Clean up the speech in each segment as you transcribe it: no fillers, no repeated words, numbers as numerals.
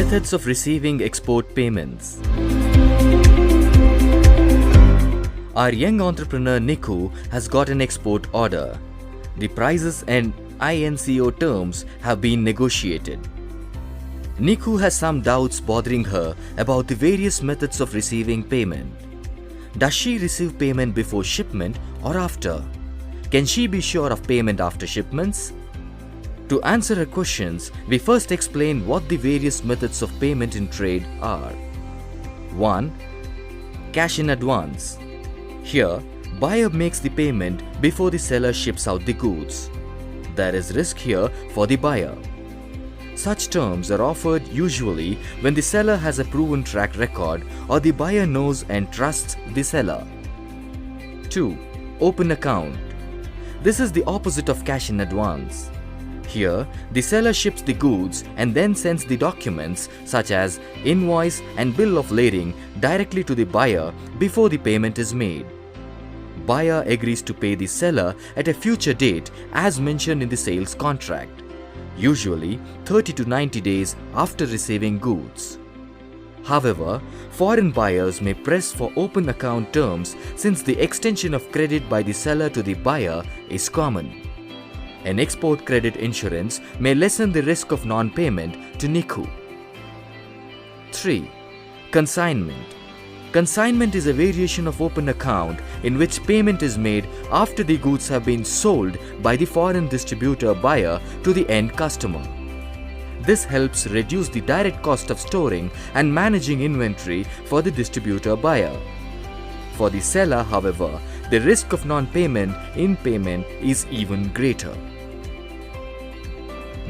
Methods of receiving export payments. Our young entrepreneur Niku has got an export order. The prices and INCO terms have been negotiated. Niku has some doubts bothering her about the various methods of receiving payment. Does she receive payment before shipment or after? Can she be sure of payment after shipments? To answer her questions, we first explain what the various methods of payment in trade are. 1. Cash in advance. Here, buyer makes the payment before the seller ships out the goods. There is risk here for the buyer. Such terms are offered usually when the seller has a proven track record or the buyer knows and trusts the seller. 2. Open account. This is the opposite of cash in advance. Here, the seller ships the goods and then sends the documents such as invoice and bill of lading directly to the buyer before the payment is made. Buyer agrees to pay the seller at a future date as mentioned in the sales contract, usually 30 to 90 days after receiving goods. However, foreign buyers may press for open account terms since the extension of credit by the seller to the buyer is common. An export credit insurance may lessen the risk of non-payment to Niku. 3. Consignment. Consignment is a variation of open account in which payment is made after the goods have been sold by the foreign distributor buyer to the end customer. This helps reduce the direct cost of storing and managing inventory for the distributor buyer. For the seller, however, the risk of non-payment in payment is even greater.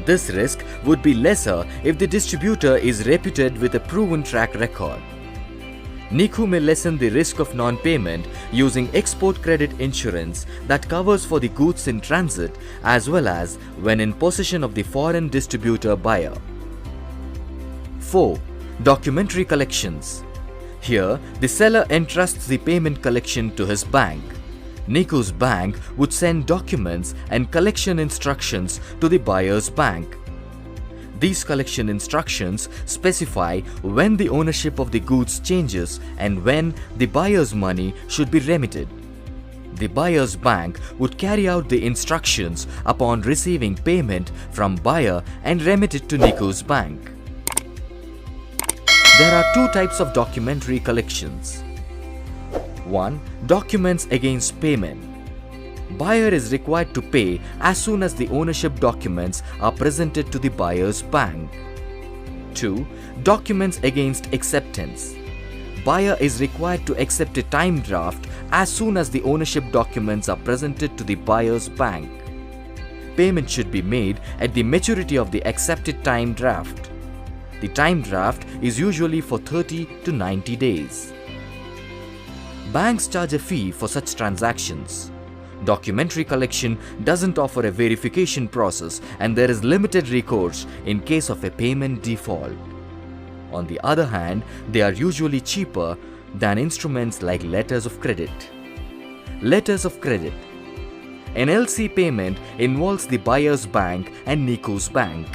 This risk would be lesser if the distributor is reputed with a proven track record. Niku may lessen the risk of non-payment using export credit insurance that covers for the goods in transit as well as when in possession of the foreign distributor buyer. 4. Documentary collections. Here, the seller entrusts the payment collection to his bank. Niku's bank would send documents and collection instructions to the buyer's bank. These collection instructions specify when the ownership of the goods changes and when the buyer's money should be remitted. The buyer's bank would carry out the instructions upon receiving payment from buyer and remit it to Niku's bank. There are two types of documentary collections. 1. Documents against payment. Buyer is required to pay as soon as the ownership documents are presented to the buyer's bank. 2. Documents against acceptance. Buyer is required to accept a time draft as soon as the ownership documents are presented to the buyer's bank. Payment should be made at the maturity of the accepted time draft. The time draft is usually for 30 to 90 days. Banks charge a fee for such transactions. Documentary collection doesn't offer a verification process and there is limited recourse in case of a payment default. On the other hand, they are usually cheaper than instruments like letters of credit. Letters of credit. An LC payment involves the buyer's bank and Niku's bank.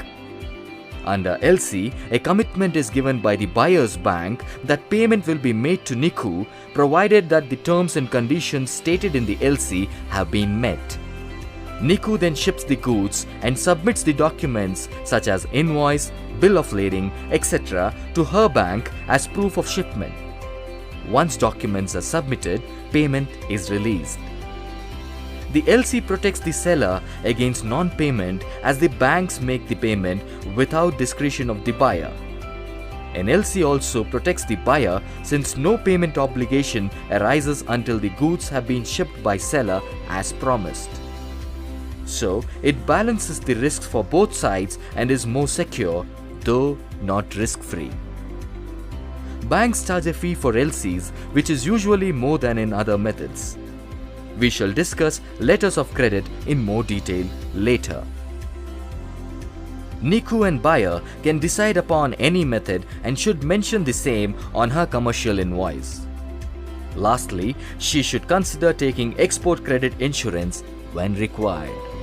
Under LC, a commitment is given by the buyer's bank that payment will be made to Niku provided that the terms and conditions stated in the LC have been met. Niku then ships the goods and submits the documents such as invoice, bill of lading, etc. to her bank as proof of shipment. Once documents are submitted, payment is released. The LC protects the seller against non-payment as the banks make the payment without discretion of the buyer. An LC also protects the buyer since no payment obligation arises until the goods have been shipped by seller as promised. So, it balances the risks for both sides and is more secure, though not risk-free. Banks charge a fee for LCs, which is usually more than in other methods. We shall discuss letters of credit in more detail later. Niku and buyer can decide upon any method and should mention the same on her commercial invoice. Lastly, she should consider taking export credit insurance when required.